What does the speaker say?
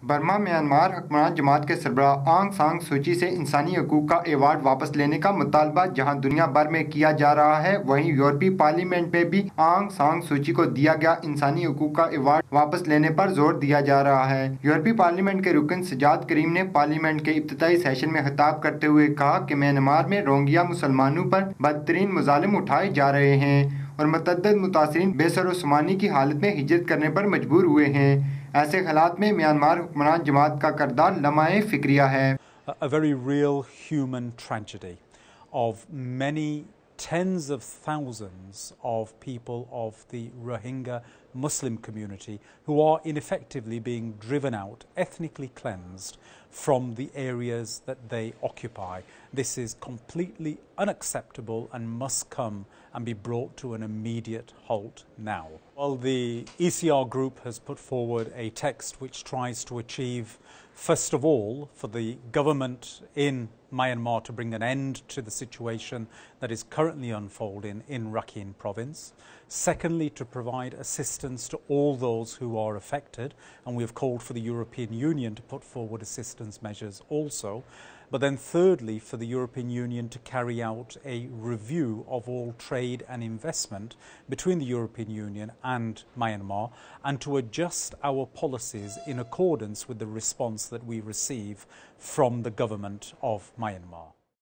Burma Myanmar हुक्मरान जमात के सरबराह आंग सान सूची से इंसानी हकूक का अवार्ड वापस लेने का मुतालबा जहां दुनिया भर में किया जा रहा है, वहीं यूरोपीय पार्लियामेंट में भी आंग सान सूची को दिया गया इंसानी हकूक का अवार्ड वापस लेने पर जोर दिया जा रहा है। यूरोपीय पार्लियामेंट के रुकन सजाद करीम ने पार्लियामेंट के इब्तिदाई सेशन में खिताब करते हुए कहा कि म्यांमार में रोहिंग्या मुसलमानों पर बदतरीन मुजालिम उठाए जा रहे हैं और मुतअद्दिद मुतासिरीन बेसर-ओ-समानी की हालत में हिजरत करने पर मजबूर हुए हैं। ऐसे हालात में म्यांमार हुक्मरान जमात का किरदार लम्हा-ए फिक्रिया है। A very real human tragedy of many tens of thousands of people of the Rohingya Muslim community who are ineffectively being driven out, ethnically cleansed from the areas that they occupy. This is completely unacceptable and must come and be brought to an immediate halt now. Well, the ECR group has put forward a text which tries to achieve, first of all, for the government in Myanmar to bring an end to the situation that is currently unfolding in Rakhine province. Secondly, to provide assistance to all those who are affected, and we have called for the European Union to put forward assistance measures also. But then thirdly, for the European Union to carry out a review of all trade and investment between the European Union and Myanmar, and to adjust our policies in accordance with the response that we receive from the government of Myanmar.